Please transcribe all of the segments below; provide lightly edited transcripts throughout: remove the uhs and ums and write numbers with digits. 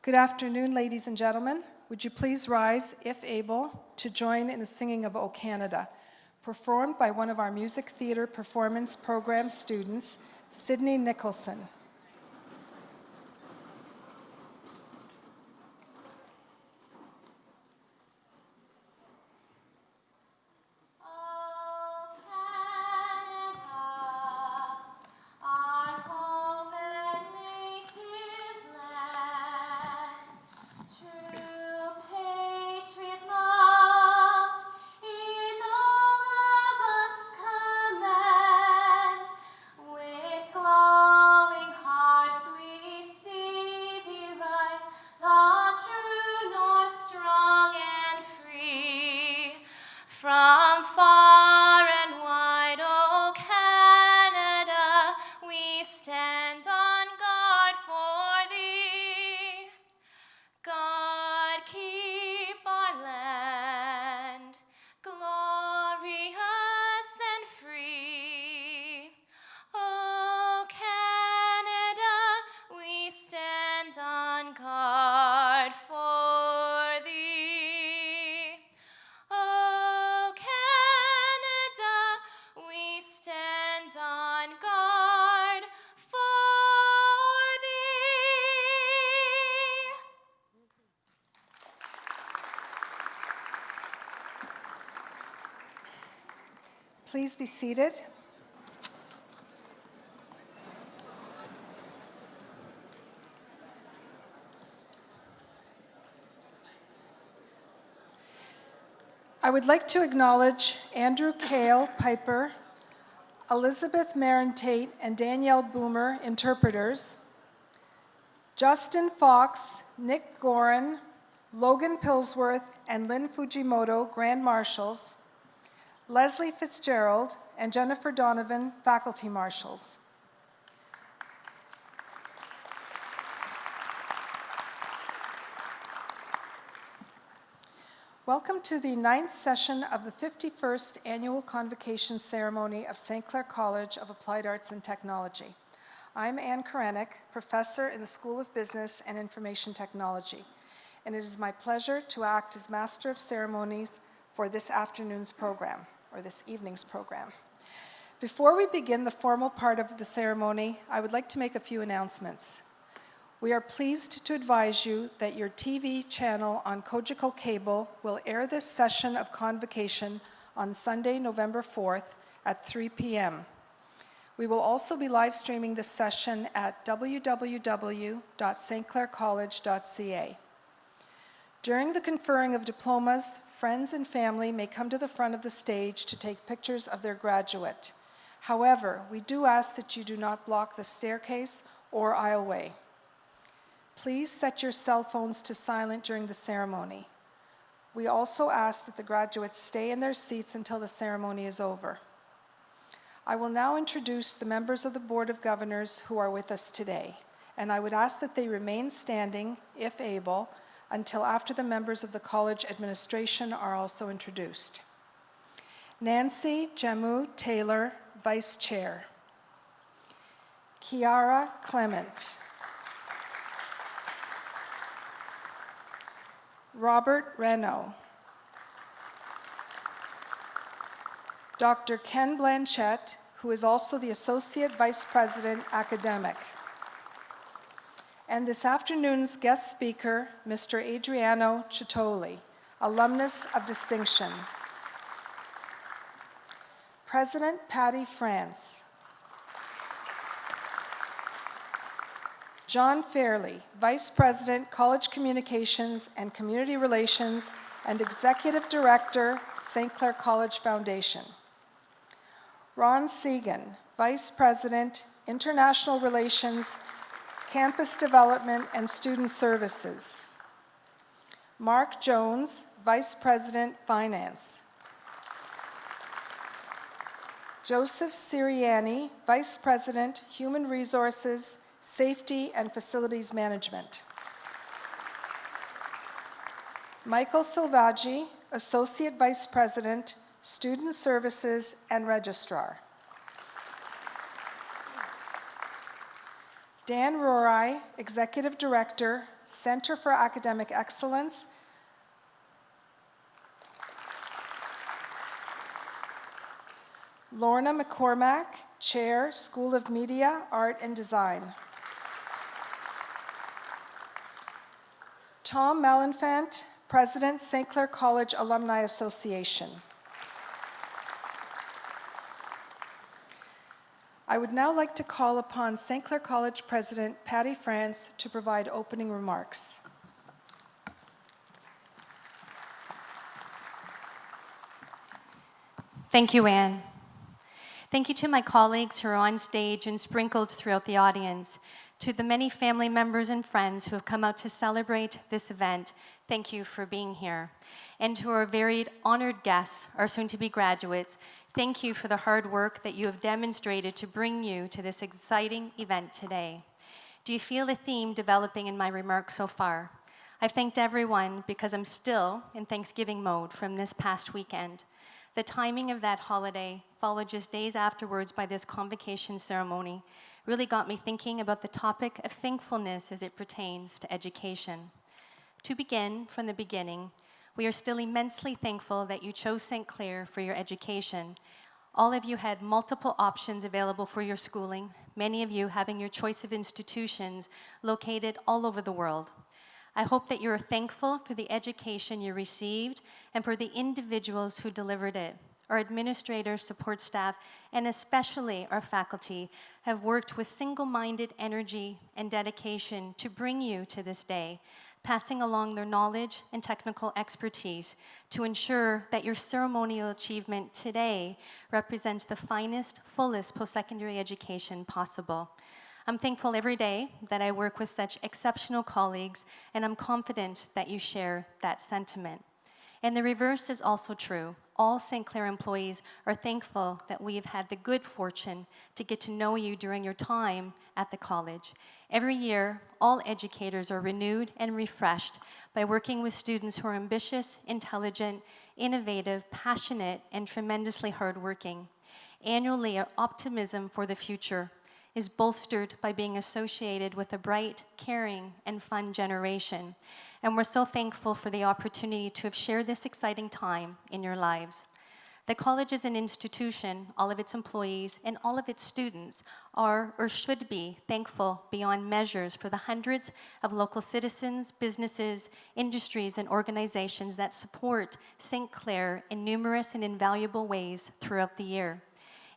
Good afternoon, ladies and gentlemen. Would you please rise, if able, to join in the singing of O Canada, performed by one of our music theatre performance program students, Sydney Nicholson. From far and wide, O Canada, we stand on guard for thee. God, keep our land glorious and free. O Canada, we stand on guard for thee. O Canada, we stand on guard for thee. Please be seated. I would like to acknowledge Andrew Kale, Piper, Elizabeth Marin-Tate and Danielle Boomer, interpreters, Justin Fox, Nick Gorin, Logan Pillsworth, and Lynn Fujimoto, Grand Marshals, Leslie Fitzgerald and Jennifer Donovan, Faculty Marshals. Welcome to the 9th session of the 51st Annual Convocation Ceremony of St. Clair College of Applied Arts and Technology. I'm Anne Korenik, professor in the School of Business and Information Technology, and it is my pleasure to act as Master of Ceremonies for this afternoon's program, or this evening's program. Before we begin the formal part of the ceremony, I would like to make a few announcements. We are pleased to advise you that your TV channel on Cogeco Cable will air this session of Convocation on Sunday, November 4th at 3 p.m. We will also be live streaming this session at www.stclaircollege.ca. During the conferring of diplomas, friends and family may come to the front of the stage to take pictures of their graduate. However, we do ask that you do not block the staircase or aisleway. Please set your cell phones to silent during the ceremony. We also ask that the graduates stay in their seats until the ceremony is over. I will now introduce the members of the Board of Governors who are with us today, and I would ask that they remain standing, if able, until after the members of the college administration are also introduced. Nancy Jamu Taylor, Vice Chair. Kiara Clement. Robert Renaud. Dr. Ken Blanchette, who is also the Associate Vice President Academic. And this afternoon's guest speaker, Mr. Adriano Cittoli, alumnus of distinction. President Patty France. John Fairley, Vice President, College Communications and Community Relations and Executive Director, St. Clair College Foundation. Ron Segan, Vice President, International Relations, Campus Development and Student Services. Mark Jones, Vice President, Finance. Joseph Siriani, Vice President, Human Resources, Safety and Facilities Management. Michael Silvaggi, Associate Vice President, Student Services and Registrar. Dan Rorai, Executive Director, Center for Academic Excellence, Lorna McCormack, Chair, School of Media, Art and Design. Tom Malenfant, President, St. Clair College Alumni Association. I would now like to call upon St. Clair College President Patty France to provide opening remarks. Thank you, Anne. Thank you to my colleagues who are on stage and sprinkled throughout the audience. To the many family members and friends who have come out to celebrate this event, thank you for being here. And to our varied honored guests, our soon-to-be graduates, thank you for the hard work that you have demonstrated to bring you to this exciting event today. Do you feel a theme developing in my remarks so far? I've thanked everyone because I'm still in Thanksgiving mode from this past weekend. The timing of that holiday, followed just days afterwards by this convocation ceremony, really got me thinking about the topic of thankfulness as it pertains to education. To begin from the beginning, we are still immensely thankful that you chose St. Clair for your education. All of you had multiple options available for your schooling, many of you having your choice of institutions located all over the world. I hope that you are thankful for the education you received and for the individuals who delivered it. Our administrators, support staff, and especially our faculty have worked with single-minded energy and dedication to bring you to this day, passing along their knowledge and technical expertise to ensure that your ceremonial achievement today represents the finest, fullest post-secondary education possible. I'm thankful every day that I work with such exceptional colleagues, and I'm confident that you share that sentiment. And the reverse is also true. All St. Clair employees are thankful that we have had the good fortune to get to know you during your time at the college. Every year, all educators are renewed and refreshed by working with students who are ambitious, intelligent, innovative, passionate, and tremendously hardworking. Annually, our optimism for the future is bolstered by being associated with a bright, caring, and fun generation. And we're so thankful for the opportunity to have shared this exciting time in your lives. The college is an institution, all of its employees and all of its students are or should be thankful beyond measures for the hundreds of local citizens, businesses, industries, and organizations that support St. Clair in numerous and invaluable ways throughout the year.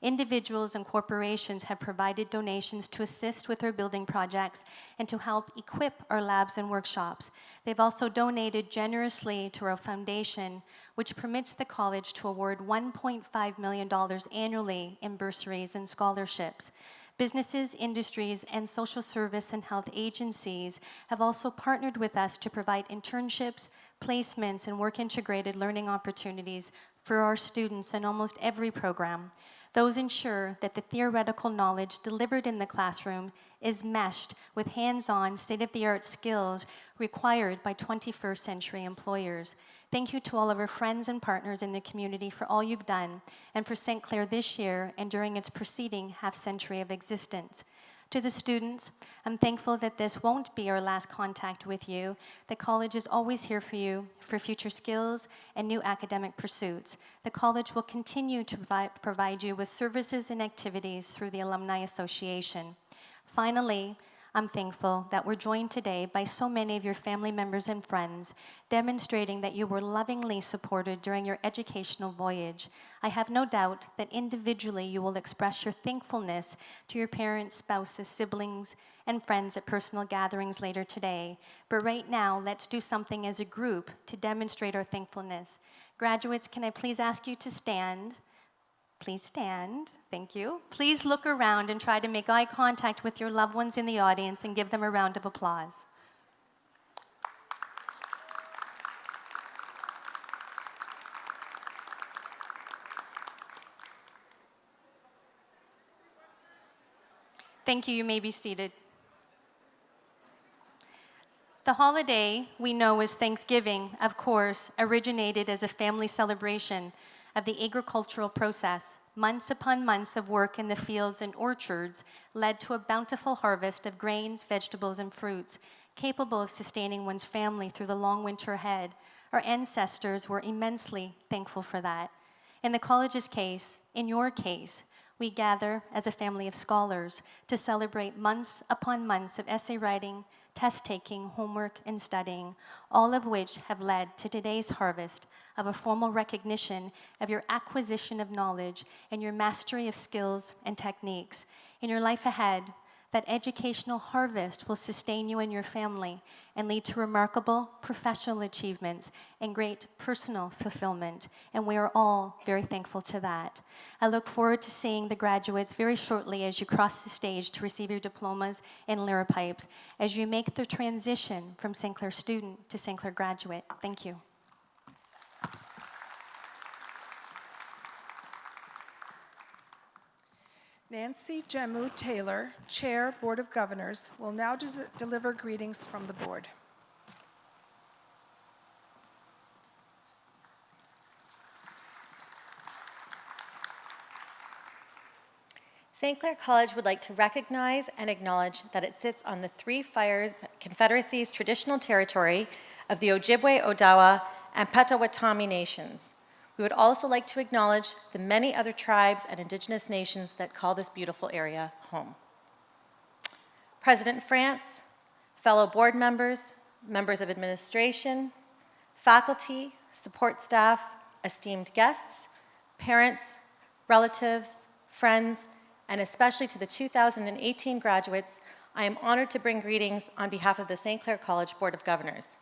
Individuals and corporations have provided donations to assist with our building projects and to help equip our labs and workshops. They've also donated generously to our foundation, which permits the college to award $1.5 million annually in bursaries and scholarships. Businesses, industries, and social service and health agencies have also partnered with us to provide internships, placements, and work-integrated learning opportunities for our students in almost every program. Those ensure that the theoretical knowledge delivered in the classroom is meshed with hands-on, state-of-the-art skills required by 21st century employers. Thank you to all of our friends and partners in the community for all you've done, and for St. Clair this year and during its preceding half-century of existence. To the students, I'm thankful that this won't be our last contact with you. The college is always here for you for future skills and new academic pursuits. The college will continue to provide you with services and activities through the Alumni Association. Finally, I'm thankful that we're joined today by so many of your family members and friends, demonstrating that you were lovingly supported during your educational voyage. I have no doubt that individually you will express your thankfulness to your parents, spouses, siblings, and friends at personal gatherings later today. But right now, let's do something as a group to demonstrate our thankfulness. Graduates, can I please ask you to stand? Please stand. Thank you. Please look around and try to make eye contact with your loved ones in the audience and give them a round of applause. Thank you. You may be seated. The holiday we know as Thanksgiving, of course, originated as a family celebration of the agricultural process. Months upon months of work in the fields and orchards led to a bountiful harvest of grains, vegetables, and fruits. capable of sustaining one's family through the long winter ahead. Our ancestors were immensely thankful for that. In the college's case, in your case, we gather as a family of scholars to celebrate months upon months of essay writing, test taking, homework, and studying, all of which have led to today's harvest of a formal recognition of your acquisition of knowledge and your mastery of skills and techniques. In your life ahead, that educational harvest will sustain you and your family and lead to remarkable professional achievements and great personal fulfillment, and we are all very thankful to that. I look forward to seeing the graduates very shortly as you cross the stage to receive your diplomas and liripipes, as you make the transition from St. Clair student to St. Clair graduate. Thank you. Nancy Jemu Taylor, Chair, Board of Governors, will now deliver greetings from the board. St. Clair College would like to recognize and acknowledge that it sits on the Three Fires Confederacy's traditional territory of the Ojibwe, Odawa, and Potawatomi nations. We would also like to acknowledge the many other tribes and Indigenous nations that call this beautiful area home. President France, fellow board members, members of administration, faculty, support staff, esteemed guests, parents, relatives, friends, and especially to the 2018 graduates, I am honored to bring greetings on behalf of the St. Clair College Board of Governors.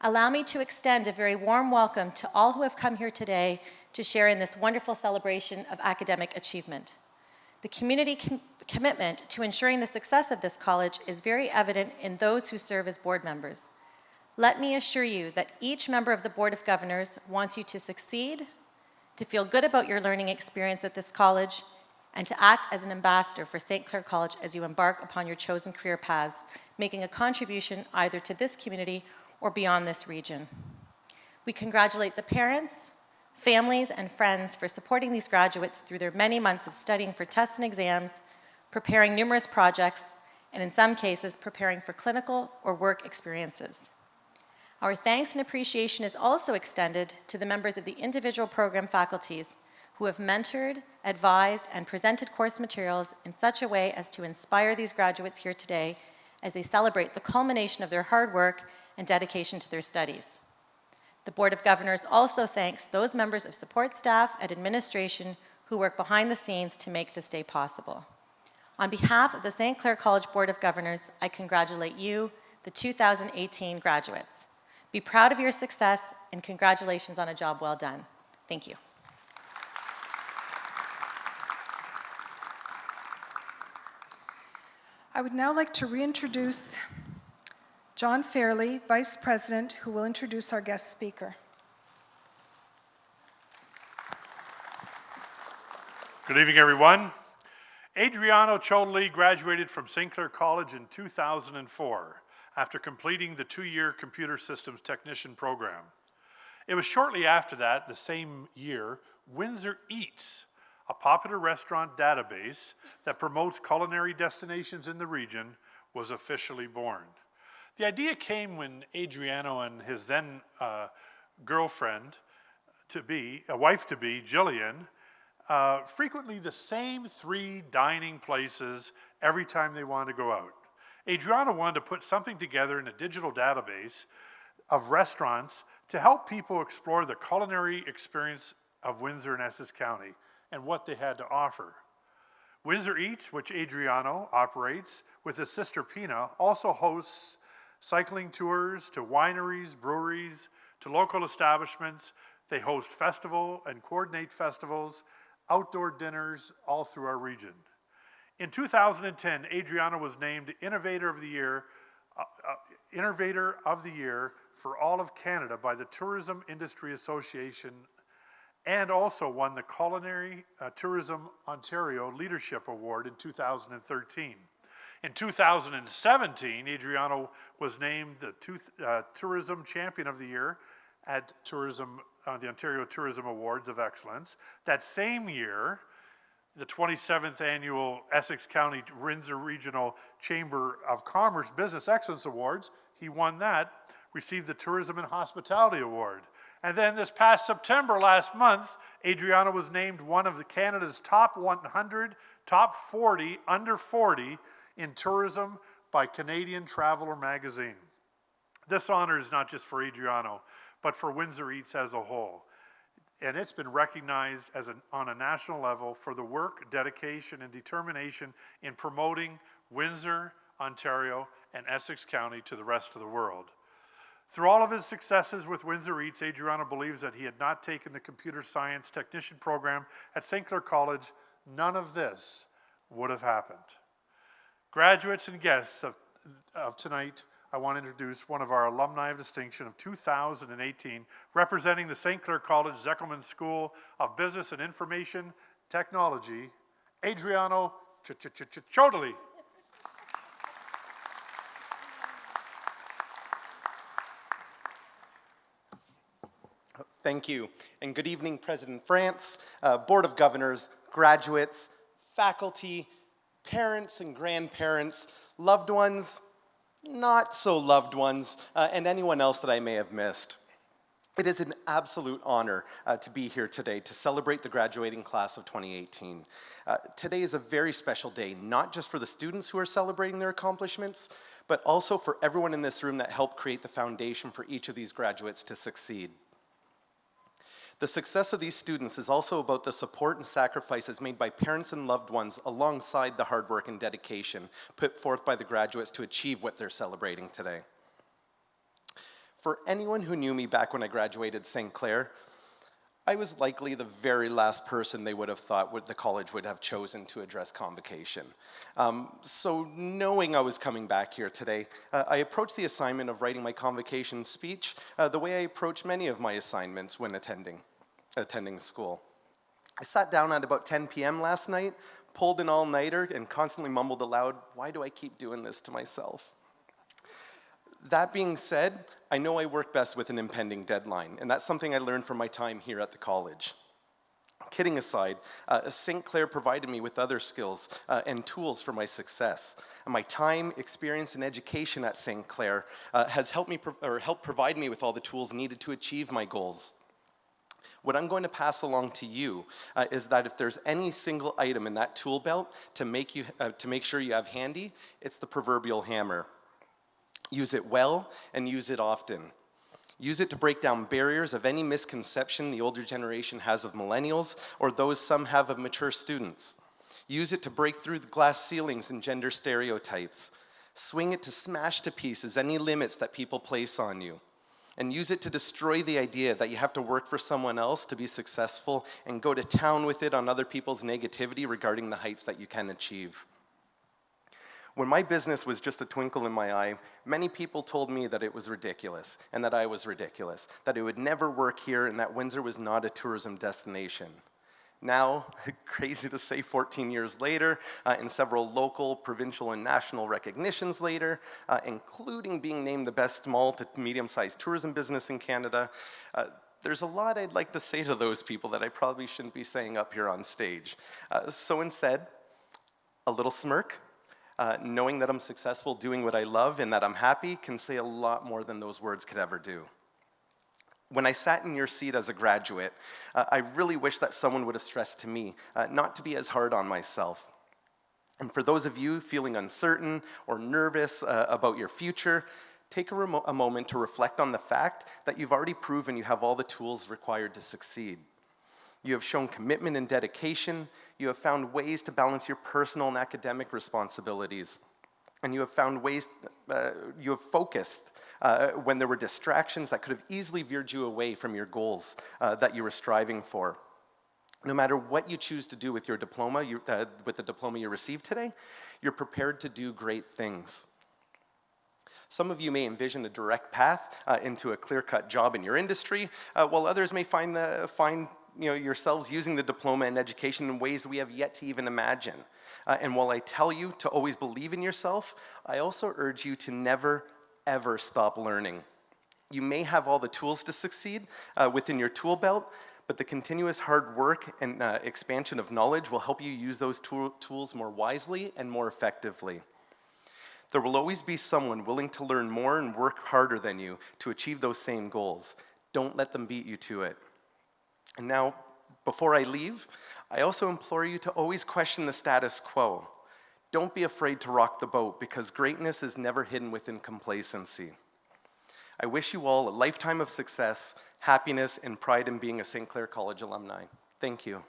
Allow me to extend a very warm welcome to all who have come here today to share in this wonderful celebration of academic achievement. The community commitment to ensuring the success of this college is very evident in those who serve as board members. Let me assure you that each member of the Board of Governors wants you to succeed, to feel good about your learning experience at this college, and to act as an ambassador for St. Clair College as you embark upon your chosen career paths, making a contribution either to this community or beyond this region. We congratulate the parents, families, and friends for supporting these graduates through their many months of studying for tests and exams, preparing numerous projects, and in some cases, preparing for clinical or work experiences. Our thanks and appreciation is also extended to the members of the individual program faculties who have mentored, advised, and presented course materials in such a way as to inspire these graduates here today as they celebrate the culmination of their hard work and dedication to their studies. The Board of Governors also thanks those members of support staff and administration who work behind the scenes to make this day possible. On behalf of the St. Clair College Board of Governors, I congratulate you, the 2018 graduates. Be proud of your success and congratulations on a job well done. Thank you. I would now like to reintroduce John Fairley, Vice President, who will introduce our guest speaker. Good evening, everyone. Adriano Chodley graduated from St. Clair College in 2004 after completing the 2-year Computer Systems Technician program. It was shortly after that, the same year, Windsor Eats, a popular restaurant database that promotes culinary destinations in the region, was officially born. The idea came when Adriano and his then wife-to-be, Jillian, frequently the same 3 dining places every time they wanted to go out. Adriano wanted to put something together in a digital database of restaurants to help people explore the culinary experience of Windsor and Essex County and what they had to offer. Windsor Eats, which Adriano operates with his sister Pina, also hosts cycling tours to wineries, breweries, to local establishments. They host festival and coordinate festivals, outdoor dinners all through our region. In 2010, Adriano was named Innovator of the Year for all of Canada by the Tourism Industry Association, and also won the Culinary Tourism Ontario Leadership Award in 2013. In 2017, Adriano was named the Tourism Champion of the Year at the Ontario Tourism Awards of Excellence. That same year, the 27th Annual Essex County Windsor Regional Chamber of Commerce Business Excellence Awards. He won that, received the Tourism and Hospitality Award. And then this past September, last month, Adriana was named one of Canada's top 100, top 40, under 40 in tourism by Canadian Traveler magazine. This honor is not just for Adriano, but for Windsor Eats as a whole. And it's been recognized as on a national level for the work, dedication, and determination in promoting Windsor, Ontario, and Essex County to the rest of the world. Through all of his successes with Windsor Eats, Adriano believes that he had not taken the computer science technician program at St. Clair College, none of this would have happened. Graduates and guests of tonight, I want to introduce one of our alumni of distinction of 2018, representing the St. Clair College Zekelman School of Business and Information Technology, Adriano Chodoli. Thank you, and good evening, President France, Board of Governors, graduates, faculty, parents and grandparents, loved ones, not so loved ones, and anyone else that I may have missed. It is an absolute honor to be here today to celebrate the graduating class of 2018. Today is a very special day, not just for the students who are celebrating their accomplishments, but also for everyone in this room that helped create the foundation for each of these graduates to succeed. The success of these students is also about the support and sacrifices made by parents and loved ones alongside the hard work and dedication put forth by the graduates to achieve what they're celebrating today. For anyone who knew me back when I graduated St. Clair, I was likely the very last person they would have thought the college would have chosen to address Convocation. So knowing I was coming back here today, I approached the assignment of writing my Convocation speech the way I approach many of my assignments when attending school. I sat down at about 10 p.m. last night, pulled an all-nighter, and constantly mumbled aloud, "Why do I keep doing this to myself?" That being said, I know I work best with an impending deadline, and that's something I learned from my time here at the college. Kidding aside, St. Clair provided me with other skills and tools for my success. And my time, experience, and education at St. Clair has helped provide me with all the tools needed to achieve my goals. What I'm going to pass along to you is that if there's any single item in that tool belt to make sure you have handy, it's the proverbial hammer. Use it well and use it often. Use it to break down barriers of any misconception the older generation has of millennials or those some have of mature students. Use it to break through the glass ceilings and gender stereotypes. Swing it to smash to pieces any limits that people place on you. And use it to destroy the idea that you have to work for someone else to be successful and go to town with it on other people's negativity regarding the heights that you can achieve. When my business was just a twinkle in my eye, many people told me that it was ridiculous and that I was ridiculous, that it would never work here and that Windsor was not a tourism destination. Now, crazy to say 14 years later, and several local, provincial, and national recognitions later, including being named the best small to medium-sized tourism business in Canada, there's a lot I'd like to say to those people that I probably shouldn't be saying up here on stage. So instead, a little smirk, knowing that I'm successful doing what I love and that I'm happy can say a lot more than those words could ever do. When I sat in your seat as a graduate, I really wish that someone would have stressed to me not to be as hard on myself. And for those of you feeling uncertain or nervous about your future, take a moment to reflect on the fact that you've already proven you have all the tools required to succeed. You have shown commitment and dedication. You have found ways to balance your personal and academic responsibilities. And you have found ways, you have focused when there were distractions that could have easily veered you away from your goals that you were striving for. No matter what you choose to do with your diploma, with the diploma you received today, you're prepared to do great things. Some of you may envision a direct path into a clear-cut job in your industry, while others may find yourselves using the diploma and education in ways we have yet to even imagine. And while I tell you to always believe in yourself, I also urge you to never, ever stop learning. You may have all the tools to succeed within your tool belt, but the continuous hard work and expansion of knowledge will help you use those tools more wisely and more effectively. There will always be someone willing to learn more and work harder than you to achieve those same goals. Don't let them beat you to it. And now, before I leave, I also implore you to always question the status quo. Don't be afraid to rock the boat, because greatness is never hidden within complacency. I wish you all a lifetime of success, happiness, and pride in being a St. Clair College alumni. Thank you.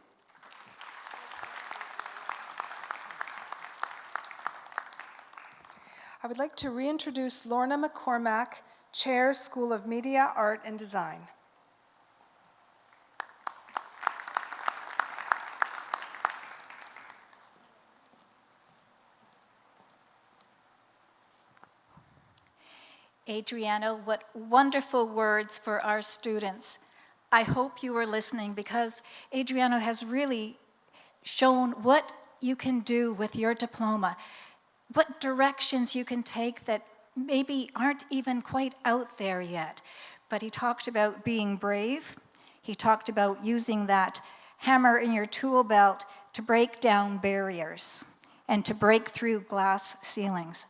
I would like to reintroduce Lorna McCormack, Chair, School of Media, Art, and Design. Adriano, what wonderful words for our students. I hope you were listening, because Adriano has really shown what you can do with your diploma, what directions you can take that maybe aren't even quite out there yet. But he talked about being brave. He talked about using that hammer in your tool belt to break down barriers and to break through glass ceilings.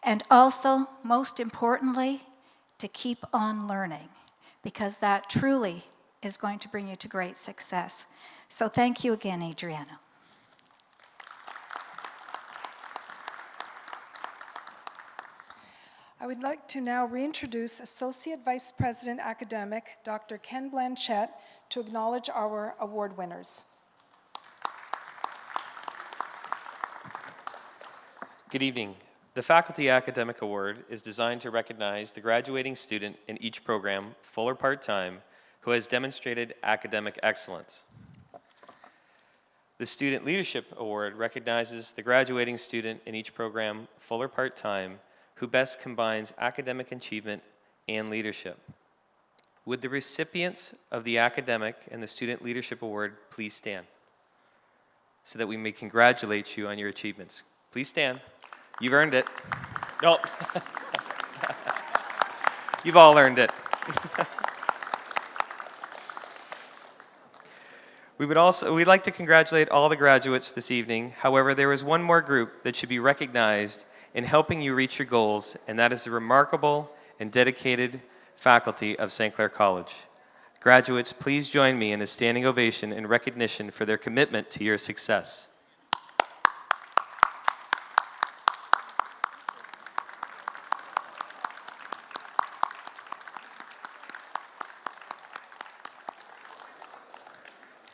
And also, most importantly, to keep on learning, because that truly is going to bring you to great success. So thank you again, Adriano. I would like to now reintroduce Associate Vice President Academic, Dr. Ken Blanchette, to acknowledge our award winners. Good evening. The Faculty Academic Award is designed to recognize the graduating student in each program, full or part-time, who has demonstrated academic excellence. The Student Leadership Award recognizes the graduating student in each program, full or part-time, who best combines academic achievement and leadership. Would the recipients of the Academic and the Student Leadership Award please stand so that we may congratulate you on your achievements? Please stand. You've earned it. No. You've all earned it. We'd like to congratulate all the graduates this evening. However, there is one more group that should be recognized in helping you reach your goals, and that is the remarkable and dedicated faculty of St. Clair College. Graduates, please join me in a standing ovation in recognition for their commitment to your success.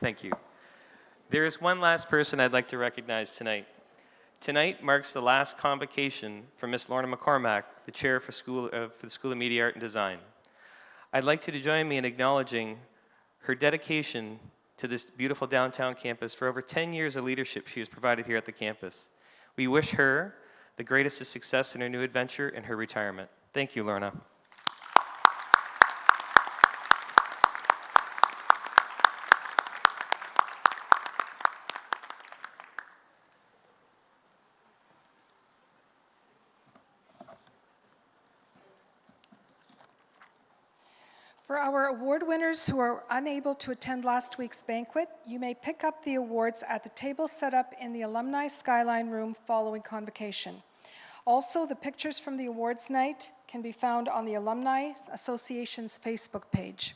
Thank you. There is one last person I'd like to recognize tonight. Tonight marks the last convocation for Miss Lorna McCormack, the chair for the School of Media, Art, and Design. I'd like you to join me in acknowledging her dedication to this beautiful downtown campus for over 10 years of leadership she has provided here at the campus. We wish her the greatest of success in her new adventure and her retirement. Thank you, Lorna. For our award winners who are unable to attend last week's banquet, you may pick up the awards at the table set up in the Alumni Skyline Room following Convocation. Also, the pictures from the awards night can be found on the Alumni Association's Facebook page.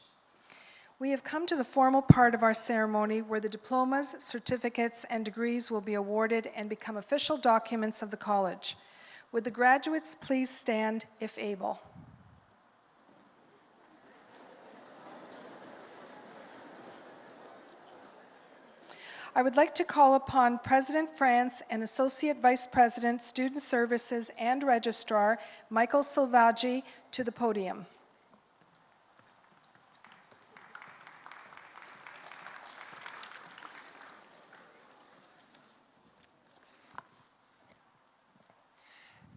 We have come to the formal part of our ceremony where the diplomas, certificates, and degrees will be awarded and become official documents of the college. Would the graduates please stand if able? I would like to call upon President France and Associate Vice President, Student Services and Registrar, Michael Silvaggi, to the podium.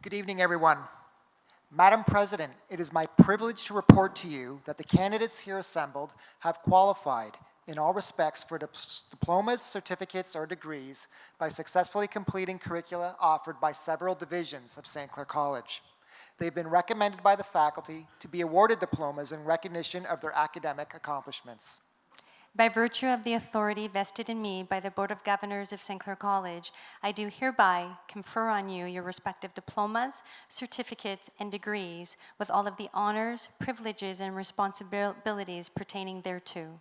Good evening, everyone. Madam President, it is my privilege to report to you that the candidates here assembled have qualified in all respects for diplomas, certificates, or degrees by successfully completing curricula offered by several divisions of St. Clair College. They've been recommended by the faculty to be awarded diplomas in recognition of their academic accomplishments. By virtue of the authority vested in me by the Board of Governors of St. Clair College, I do hereby confer on you your respective diplomas, certificates, and degrees with all of the honors, privileges, and responsibilities pertaining thereto.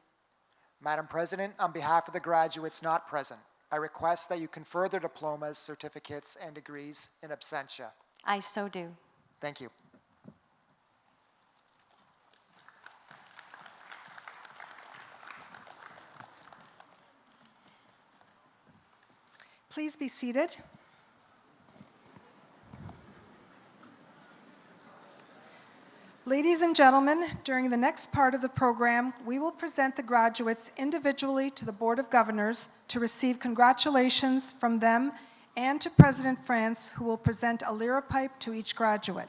Madam President, on behalf of the graduates not present, I request that you confer their diplomas, certificates, and degrees in absentia. I so do. Thank you. Please be seated. Ladies and gentlemen, during the next part of the program, we will present the graduates individually to the Board of Governors to receive congratulations from them and to President France, who will present a lyra pipe to each graduate.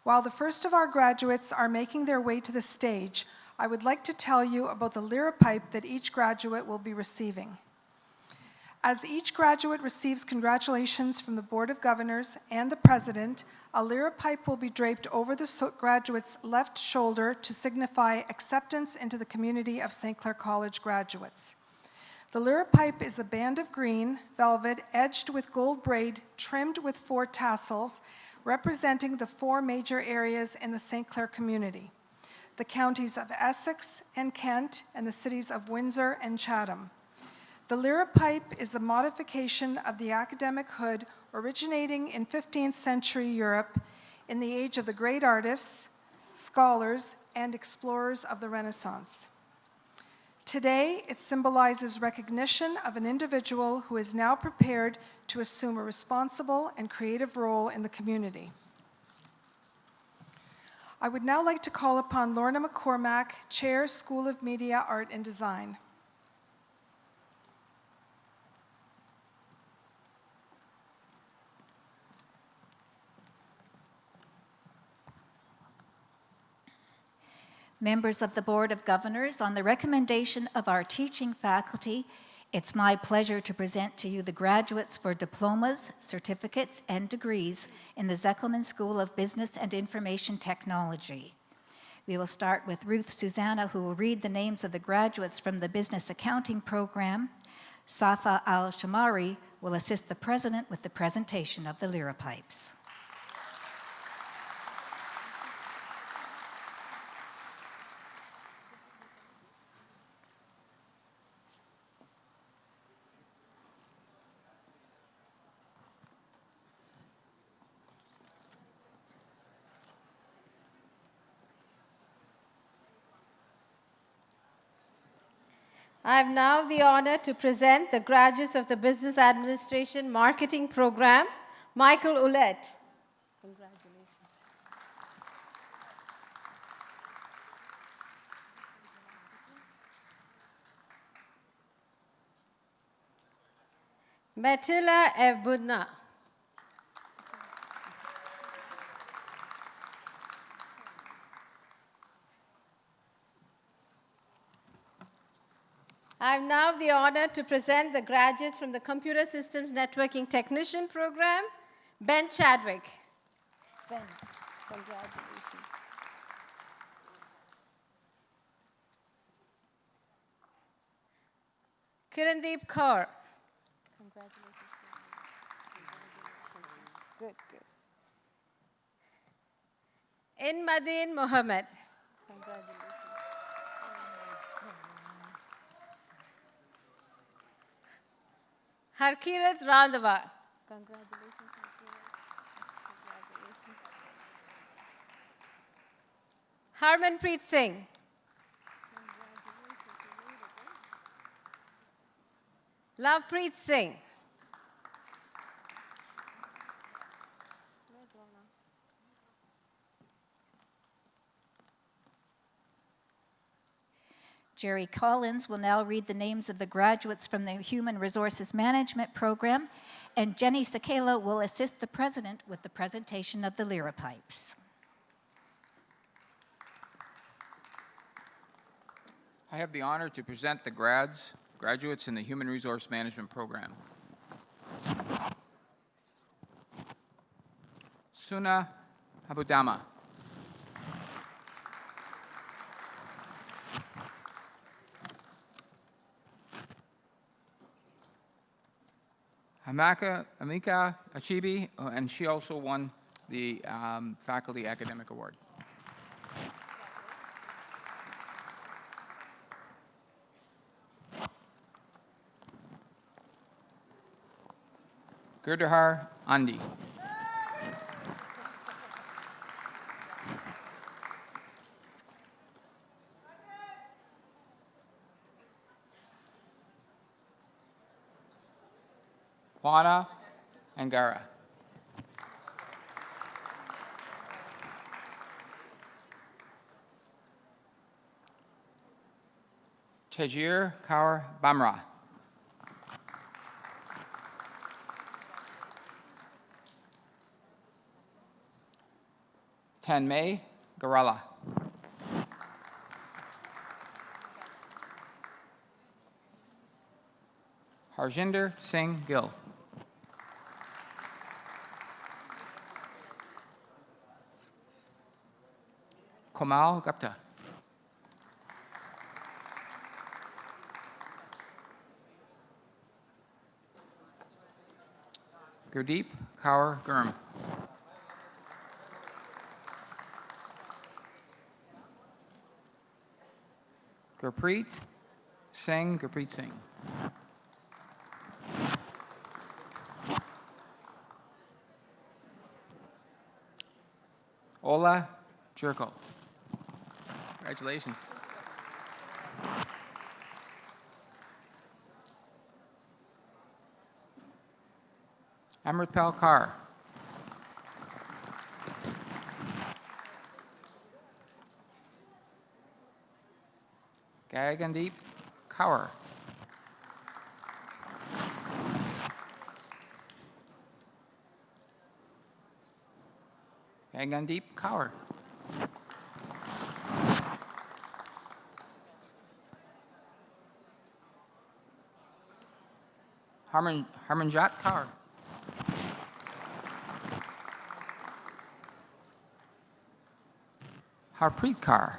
While the first of our graduates are making their way to the stage, I would like to tell you about the lyra pipe that each graduate will be receiving. As each graduate receives congratulations from the Board of Governors and the President, a lyra pipe will be draped over the graduate's left shoulder to signify acceptance into the community of St. Clair College graduates. The lyra pipe is a band of green velvet edged with gold braid trimmed with 4 tassels, representing the 4 major areas in the St. Clair community: the counties of Essex and Kent and the cities of Windsor and Chatham. The lyra pipe is a modification of the academic hood originating in 15th century Europe in the age of the great artists, scholars, and explorers of the Renaissance. Today, it symbolizes recognition of an individual who is now prepared to assume a responsible and creative role in the community. I would now like to call upon Lorna McCormack, Chair, School of Media, Art and Design. Members of the Board of Governors, on the recommendation of our teaching faculty, it's my pleasure to present to you the graduates for diplomas, certificates, and degrees in the Zekelman School of Business and Information Technology. We will start with Ruth Susanna, who will read the names of the graduates from the Business Accounting Program. Safa Al-Shamari will assist the President with the presentation of the lyra pipes. I have now the honor to present the graduates of the Business Administration Marketing Program, Michael Ouellette. Congratulations. Metila Evbudna. I have now the honor to present the graduates from the Computer Systems Networking Technician Program, Ben Chadwick. Ben, congratulations. Kirandeep Kaur. Congratulations. Good, good. Inmadeen Mohammed. Congratulations. Harkirat Randhawa. Congratulations, Harkirat. Congratulations. Harmanpreet Singh. Lovepreet Singh. Jerry Collins will now read the names of the graduates from the Human Resources Management Program, and Jenny Sekela will assist the President with the presentation of the lyra pipes. I have the honor to present the graduates in the Human Resource Management Program. Suna Abudama. Amika Achibi, and she also won the Faculty Academic Award. Girdhar Andi. Juana Angara. Tajir Kaur Bamra. Tanmay Garala. Harjinder Singh Gill. Komal Gupta. Gurdeep Kaur Gurm. Gurpreet Singh. Ola Jerkel. Congratulations. Amritpal Kaur. Gagandeep Kaur. Gagandeep Kaur. Harmanjot Kaur. Harpreet Kaur.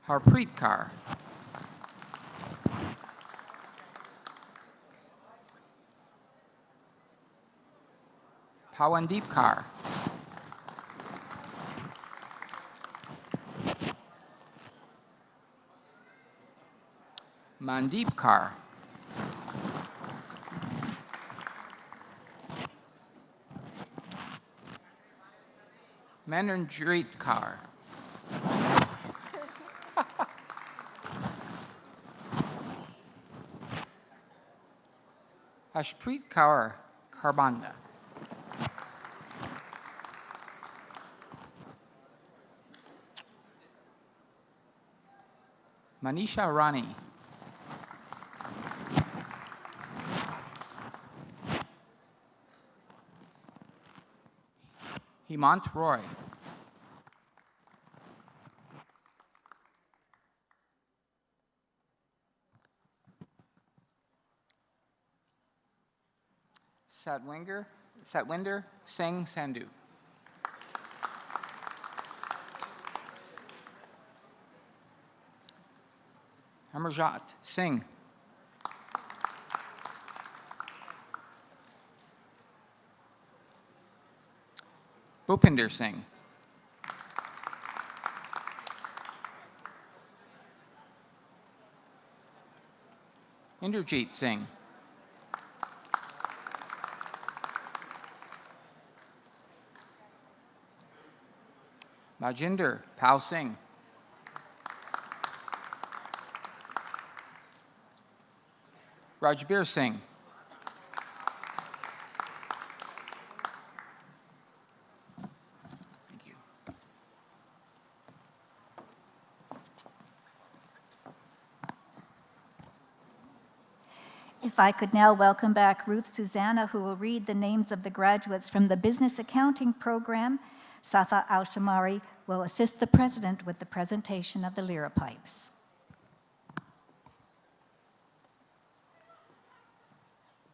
Harpreet Kaur. Pawandeep Kaur. Mandeep Kaur. Mananjit Kaur. Ashpreet Kaur Karbanda. Manisha Rani. Hemant Roy. Satwinder Singh Sandhu. Amarjot Singh. Bhupinder Singh. Inderjeet Singh. Majinder Pal Singh. Rajbir Singh. Thank you. If I could now welcome back Ruth Susanna, who will read the names of the graduates from the Business Accounting Program. Safa Al-Shamari will assist the President with the presentation of the Lyra Pipes.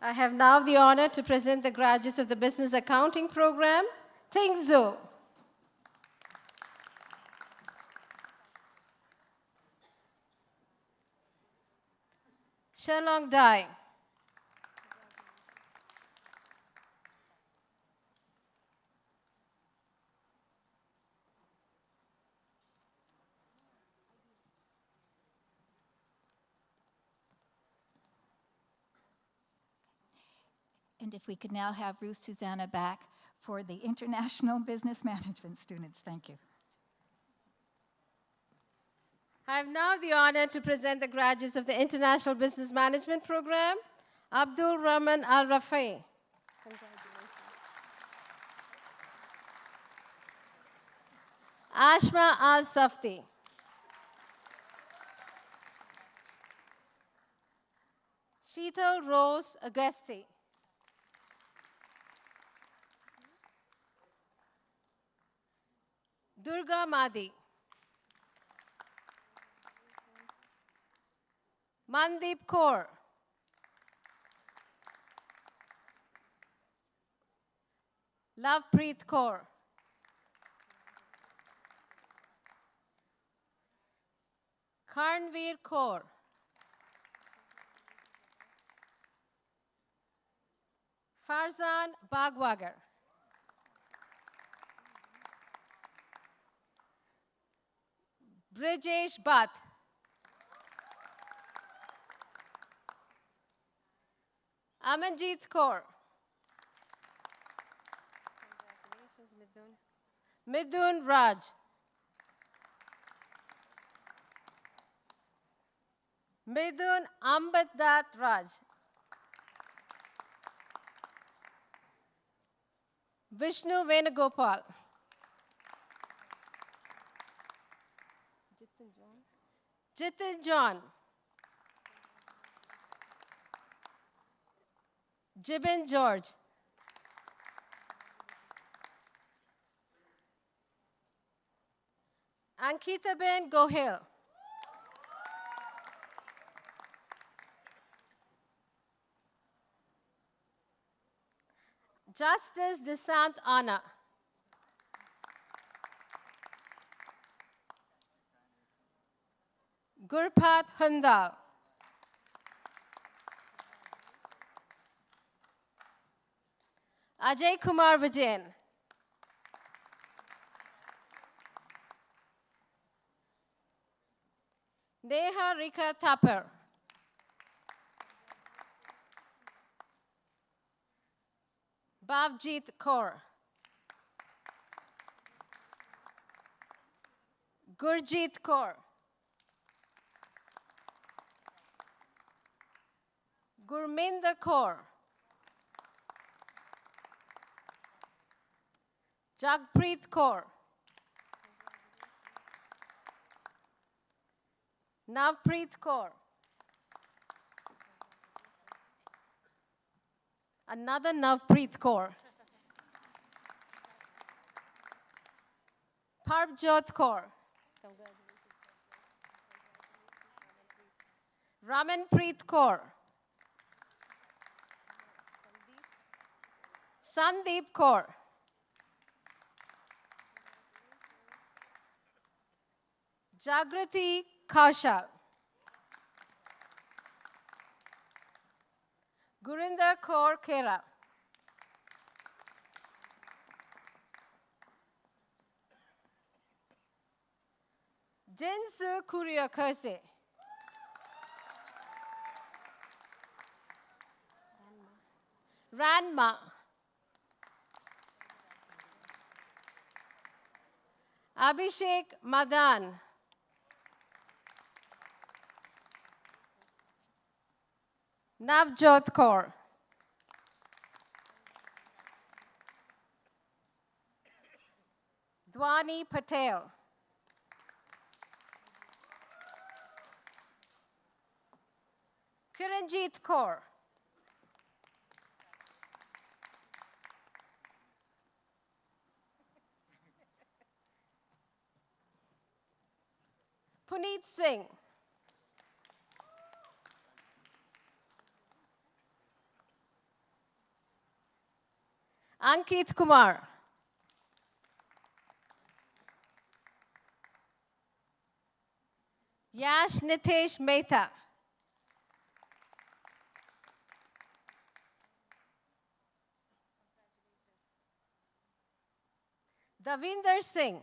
I have now the honor to present the graduates of the Business Accounting Program. Ting Zhou. Sherlong Dai. And if we could now have Ruth Susanna back for the International Business Management students. Thank you. I have now the honor to present the graduates of the International Business Management Program, Abdul Rahman Al Rafai. Ashma Al Safti. Sheetal Rose Agasti. Durga Madi. Mandeep Kaur. Lovepreet Kaur. Karnveer Kaur. Farzan Bagwagar. Brijesh Bhatt. Amanjeet Kaur. Midun Raj. Midun Ambatdat Raj. Vishnu Venugopal. Jitin John. Jibin George. Ankita Ben Gohil. Justice Desant Anna. Gurpat Handal. Ajay Kumar Vijayan. Neha Rika Thapar. Bhavjeet Kaur. Gurjeet Kaur. Gurminder Kaur. Jagpreet Kaur. Navpreet Kaur. Another Navpreet Kaur. Parbjot Kaur. Ramanpreet Kaur. Sandeep Kaur. Jagrati Kaushal. Gurinder Kaur Kera. Jinsu Kuriakose. Ranma. Abhishek Madan. Navjot Kaur. Dwani Patel. Kiranjit Kaur. Puneet Singh. Ankit Kumar. Yash Nitesh Mehta. Davinder Singh.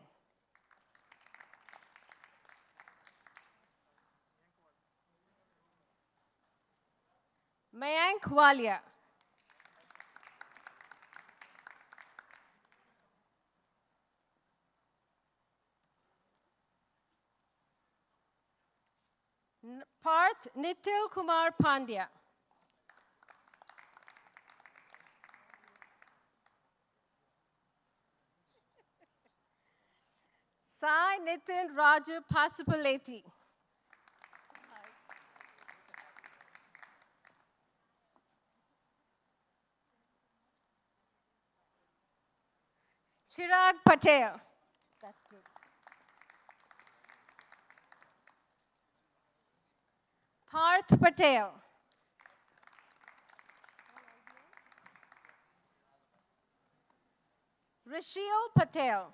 Mayank Walia. Parth Nitil Kumar Pandya. Sai Nitin Raju Pasupuleti. Chirag Patel. That's good. Parth Patel. Rashil Patel.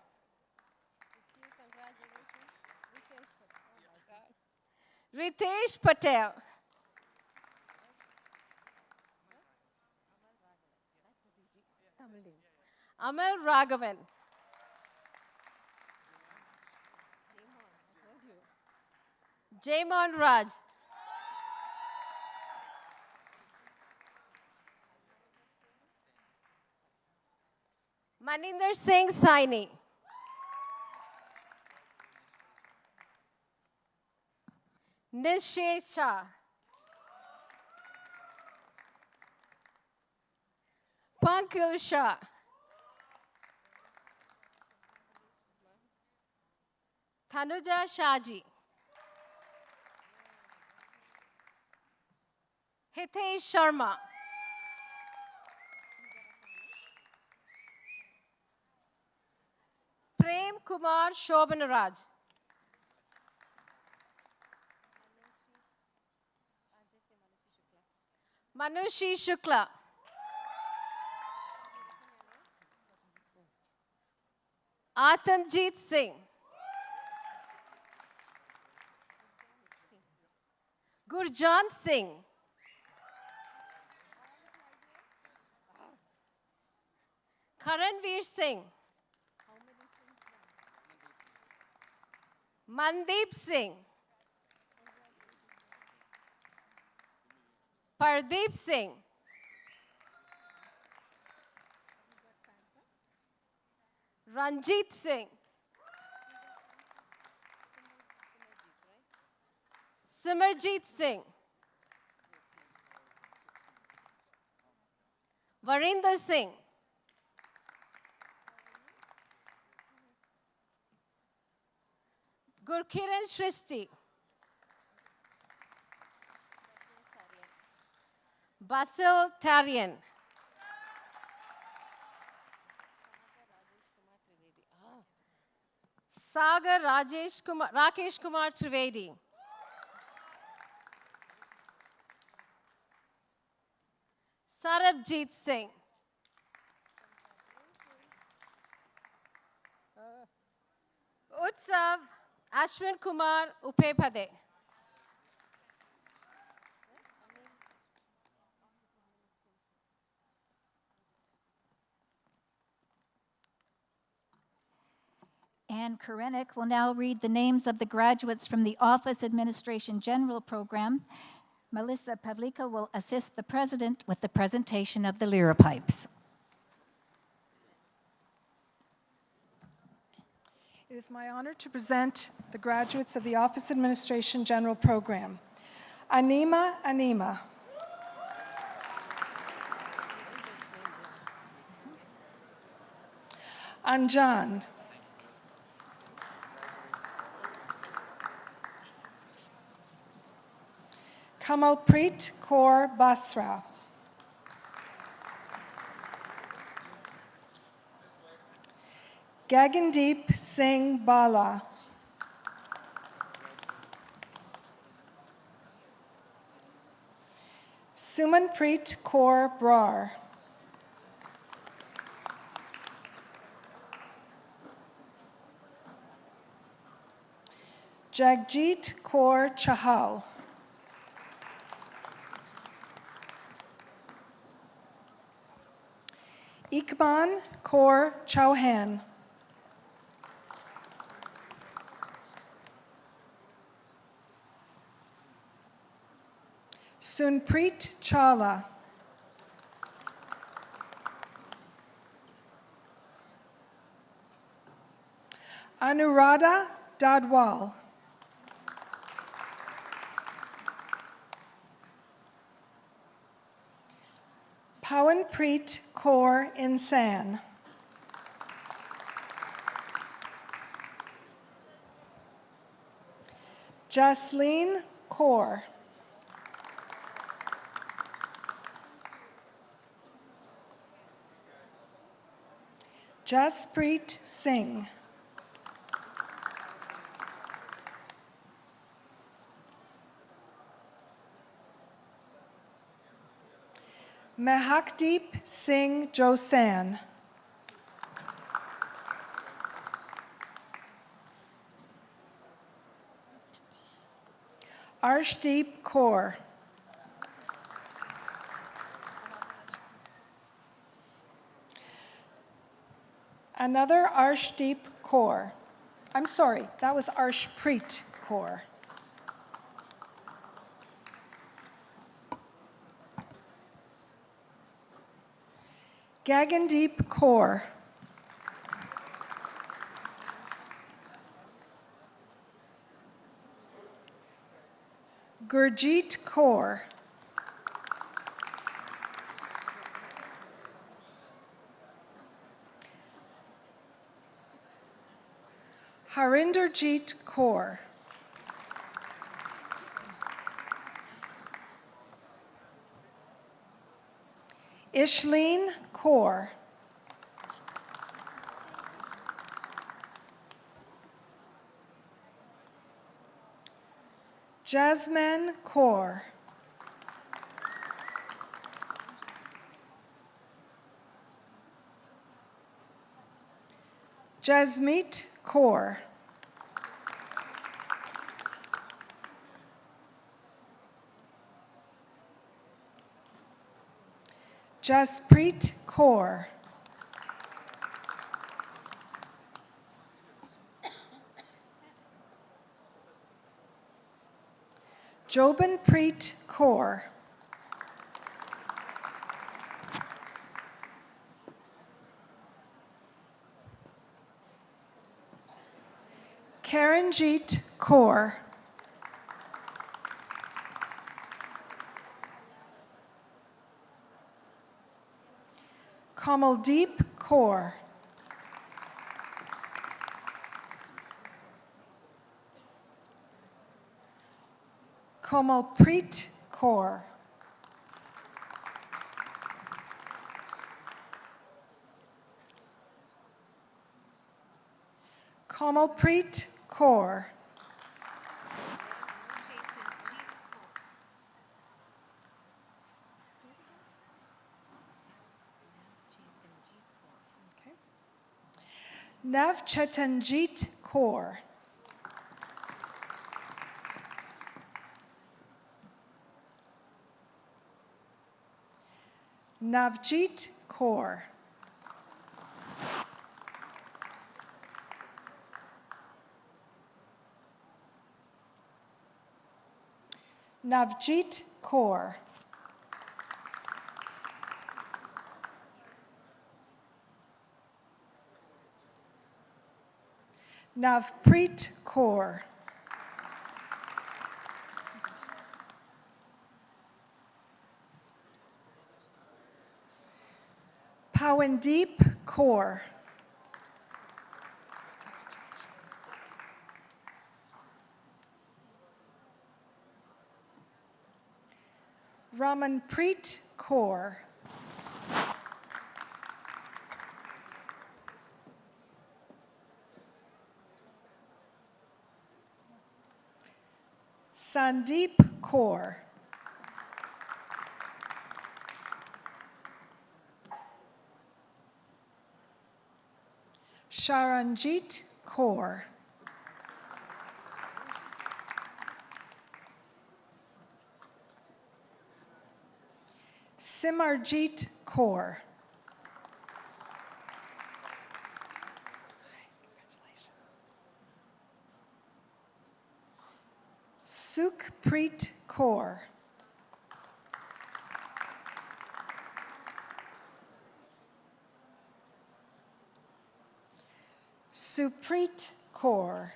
Ritesh Patel. Amal Raghavan. Jaymon Raj. Maninder Singh Saini. Nishay Shah. Pankaj Shah. Tanuja Shaji. Hitesh Sharma. Prem Kumar Shobhanaraj. Manushi Shukla. Atamjeet Singh. Gurjant Singh. Karanveer Singh. Mandeep Singh. Pardeep Singh. Ranjit Singh. Simarjeet Singh. Varinder Singh. Gurkiran Shristi. Basil Tarian. Sagar Rakesh Kumar Trivedi. Sarabjit Singh. Utsav Ashwin Kumar Upepade. Ann Karenik will now read the names of the graduates from the Office Administration General Program. Melissa Pavlika will assist the president with the presentation of the Lyra Pipes. It is my honor to present the graduates of the Office Administration General Program. Anima. Anjan. Kamalpreet Kaur Basra. Gagandeep Singh Bala. Sumanpreet Kaur Brar. Jagjit Kaur Chahal. Iqban Kaur Chauhan. Sunpreet Chawla. Anuradha Dadwal. Pawanpreet Kaur Insan. Jasleen Kaur. Jaspreet Singh. Mehakdeep Singh Josan. Arshdeep Kaur. Another Arshdeep Kaur. I'm sorry, that was Arshpreet Kaur. Gagandeep Kaur. Gurjeet Kaur. Harinderjeet Kaur. Ishleen Kaur. Jasmine Kaur. Jasmeet Kaur. Jaspreet Kaur. Jobinpreet Kaur. Karanjeet Kaur. Kamaldeep Kaur. Komalpreet Kaur. Komalpreet Kaur. Navchetanjeet Kaur. Navjeet Kaur. Navjeet Kaur. Navpreet Kaur. Pawandeep Kaur. Ramanpreet Kaur. Sandeep Kaur. Sharanjeet Kaur. Simarjeet Kaur. Sukhpreet Kaur. Supreet Kaur.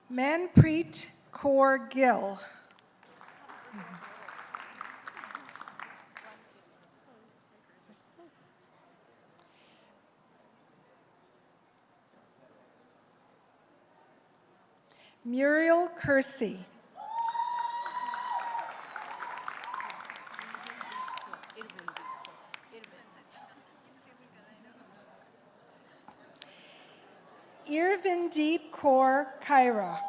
Manpreet Kaur Gill. Muriel Kersey. Irvindeep Kaur Kaira.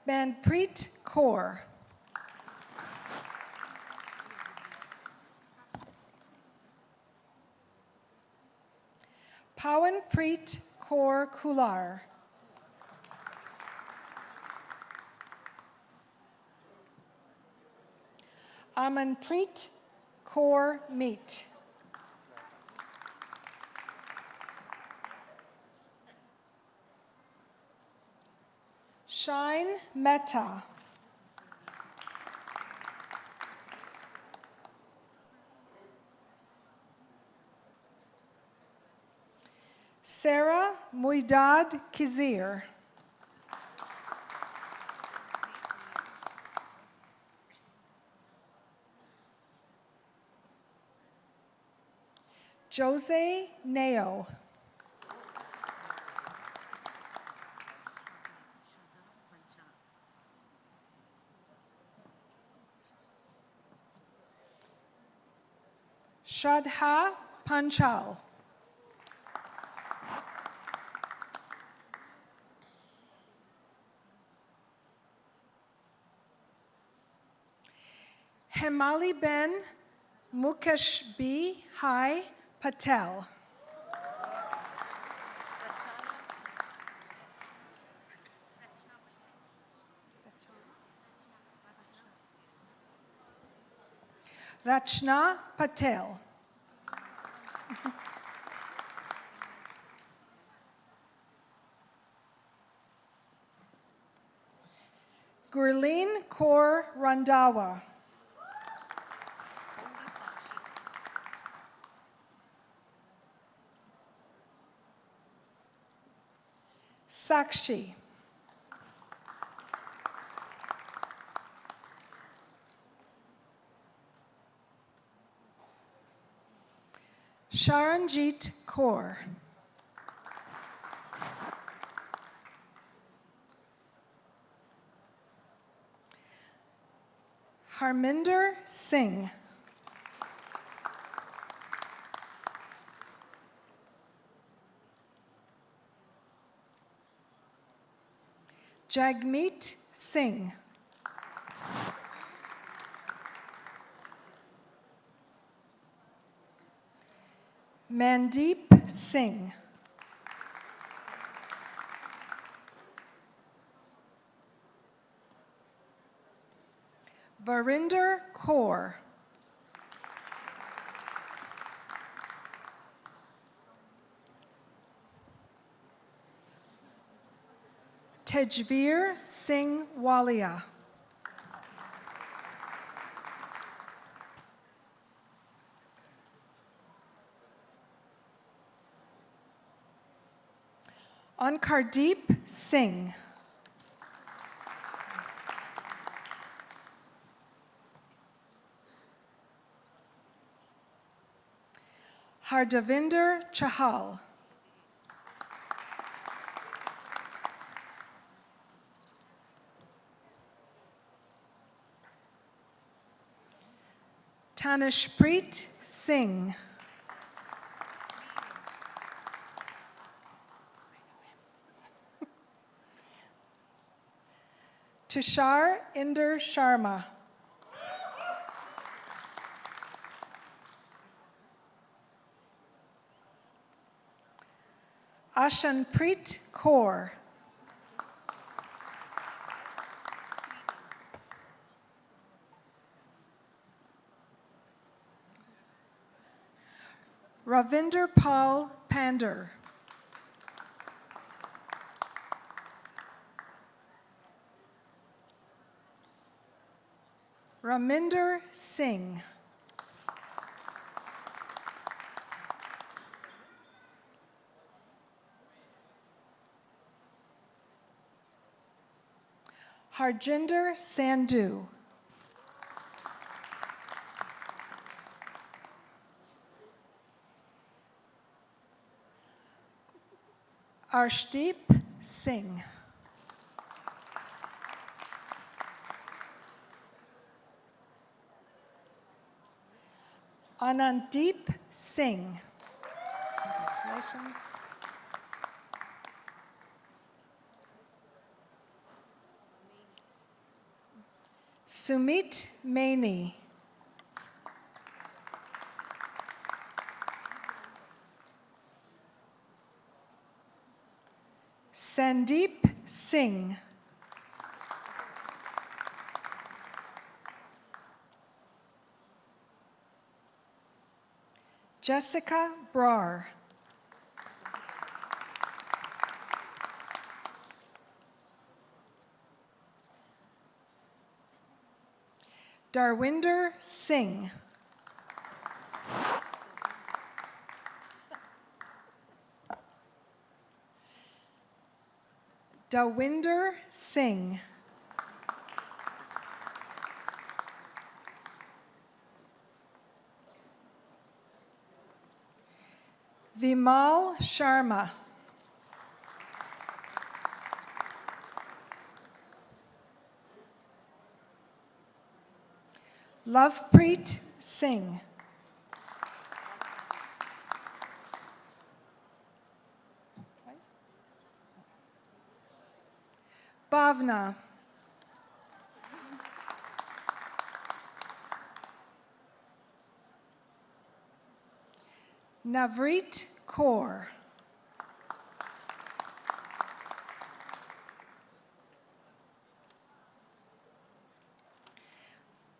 Manpreet Kaur. Pawanpreet Kaur Kular. Amanpreet Kaur Meet. Shine Mehta. Sarah Muidad Kizir. Jose Neo. Shraddha Panchal. Hemali Ben Mukesh B. Hai Patel. Rachna Patel. Gurleen Kaur Randawa. Sakshi. Sharanjit Kaur. Harminder Singh. Jagmeet Singh. Mandeep Singh. Varinder Kaur. Tejveer Singh Walia. Ankardeep Singh. Hardavinder Chahal. Tanishpreet Singh. Tushar Inder Sharma. Ashanpreet Kaur. Ravinder Paul Pander. Raminder Singh. Harjinder Sandhu. Arshdeep Singh. Ananddeep Singh. Congratulations. Sumit Maini. Sandeep Singh. Jessica Brar. Darwinder Singh. Dawinder Singh. Vimal Sharma. Lovepreet Singh. Bhavna. Navreet Kaur.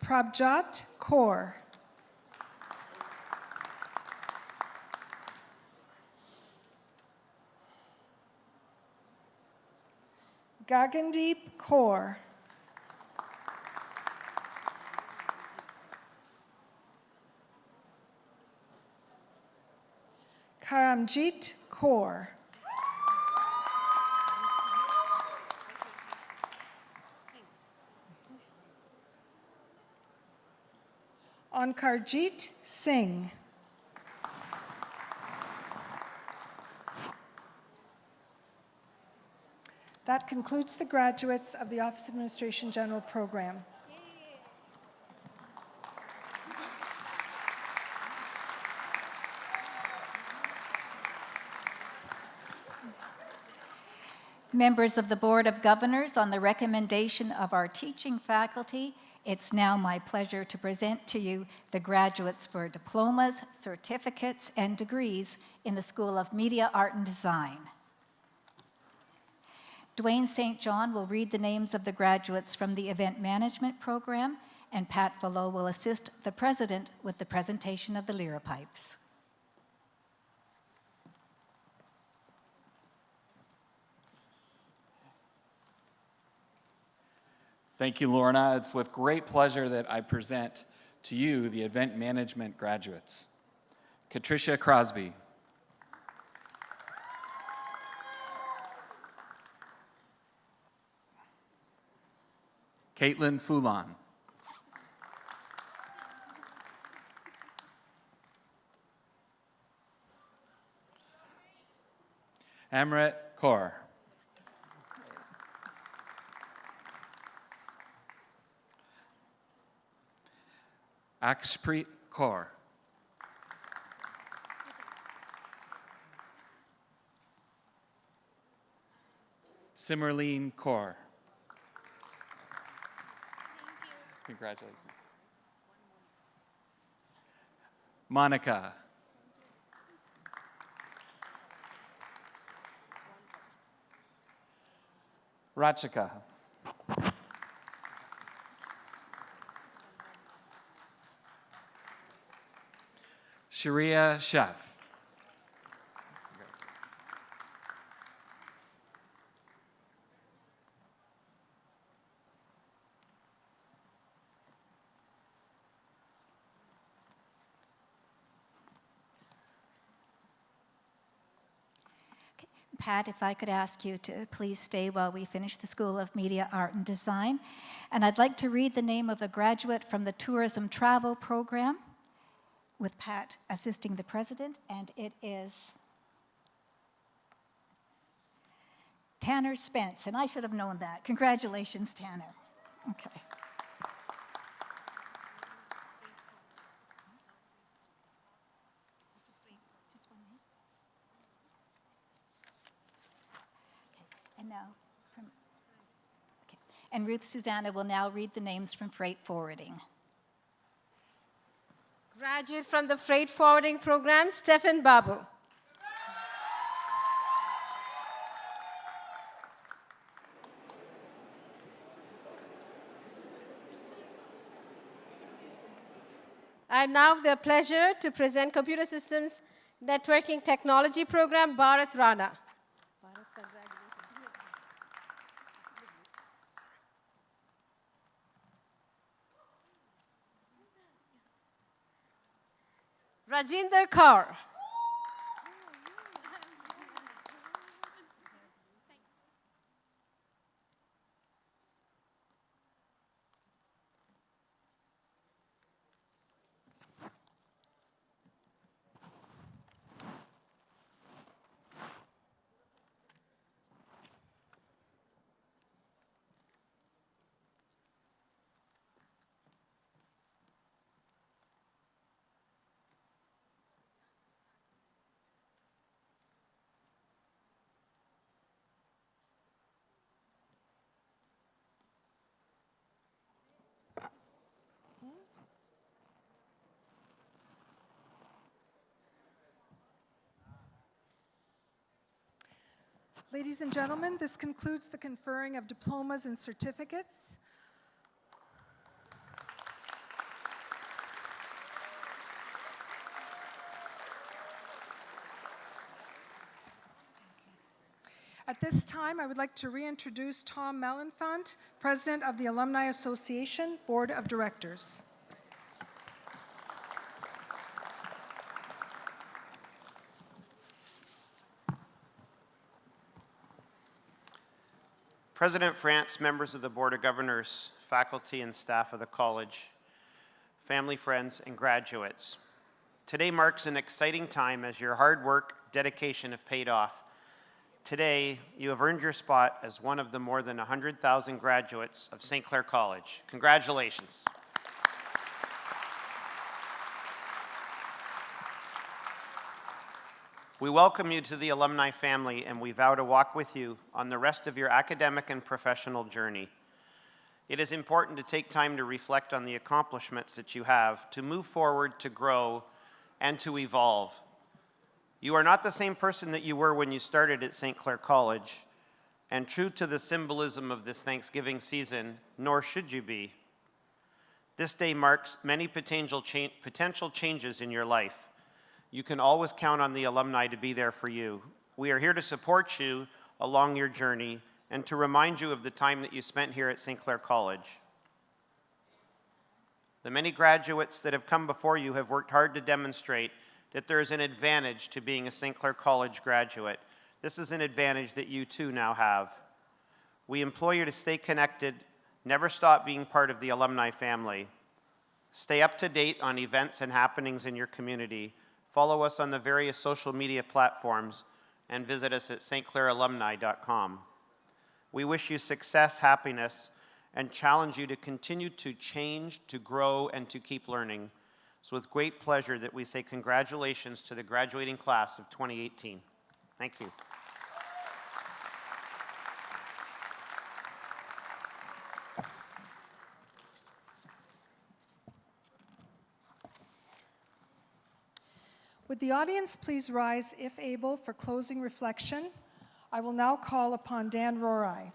Prabjot Kaur. Gagandeep Kaur. Karamjit Kaur. Ankarjit Singh. That concludes the graduates of the Office of Administration General Program. Members of the Board of Governors, on the recommendation of our teaching faculty, it's now my pleasure to present to you the graduates for diplomas, certificates, and degrees in the School of Media, Art, and Design. Dwayne St. John will read the names of the graduates from the Event Management Program, and Pat Vallot will assist the President with the presentation of the Lyripipes. Thank you, Lorna. It's with great pleasure that I present to you the Event Management graduates. Katricia Crosby. Caitlin Foulon. Amrit Kaur. Akshpreet Kaur. Simmerleen Kaur. Congratulations. Monica. Rachika. Sharia Chef. Pat, if I could ask you to please stay while we finish the School of Media, Art, and Design. And I'd like to read the name of a graduate from the Tourism Travel Program, with Pat assisting the president, and it is Tanner Spence, and I should have known that. Congratulations, Tanner. Okay. And now, and Ruth Susanna will now read the names from Freight Forwarding. Graduate from the Freight Forwarding Program, Stephen Babu. I now have the pleasure to present Computer Systems Networking Technology Program, Bharat Rana. Rajinder Kaur. Ladies and gentlemen, this concludes the conferring of diplomas and certificates. At this time, I would like to reintroduce Tom Melanfant, President of the Alumni Association Board of Directors. President France, members of the Board of Governors, faculty and staff of the college, family, friends, and graduates. Today marks an exciting time as your hard work, dedication have paid off. Today, you have earned your spot as one of the more than 100,000 graduates of St. Clair College. Congratulations. We welcome you to the alumni family, and we vow to walk with you on the rest of your academic and professional journey. It is important to take time to reflect on the accomplishments that you have, to move forward, to grow, and to evolve. You are not the same person that you were when you started at St. Clair College, and true to the symbolism of this Thanksgiving season, nor should you be. This day marks many potential changes in your life. You can always count on the alumni to be there for you. We are here to support you along your journey and to remind you of the time that you spent here at St. Clair College. The many graduates that have come before you have worked hard to demonstrate that there is an advantage to being a St. Clair College graduate. This is an advantage that you too now have. We implore you to stay connected, never stop being part of the alumni family. Stay up to date on events and happenings in your community. Follow us on the various social media platforms and visit us at stclairalumni.com. We wish you success, happiness, and challenge you to continue to change, to grow, and to keep learning. It's with great pleasure that we say congratulations to the graduating class of 2018. Thank you. Would the audience please rise, if able, for closing reflection? I will now call upon Dan Rorai.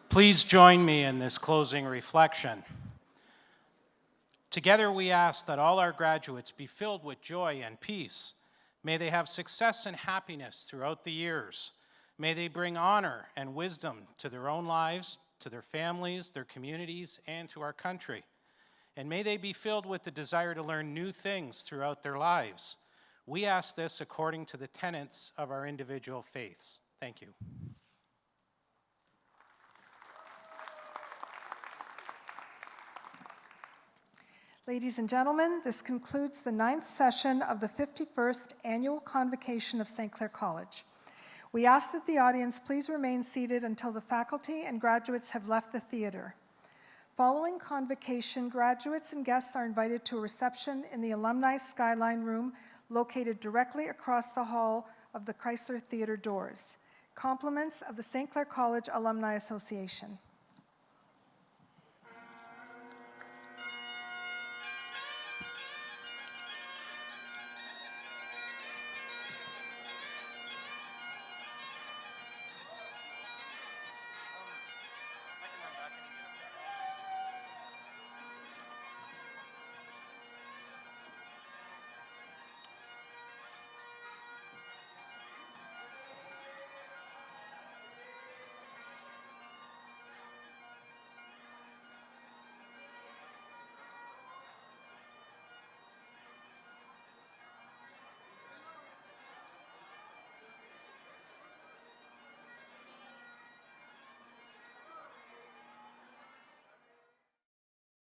Please join me in this closing reflection. Together we ask that all our graduates be filled with joy and peace. May they have success and happiness throughout the years. May they bring honor and wisdom to their own lives, to their families, their communities, and to our country. And may they be filled with the desire to learn new things throughout their lives. We ask this according to the tenets of our individual faiths. Thank you. Ladies and gentlemen, this concludes the 9th session of the 51st Annual Convocation of St. Clair College. We ask that the audience please remain seated until the faculty and graduates have left the theater. Following convocation, graduates and guests are invited to a reception in the Alumni Skyline Room located directly across the hall of the Chrysler Theater doors. Compliments of the St. Clair College Alumni Association.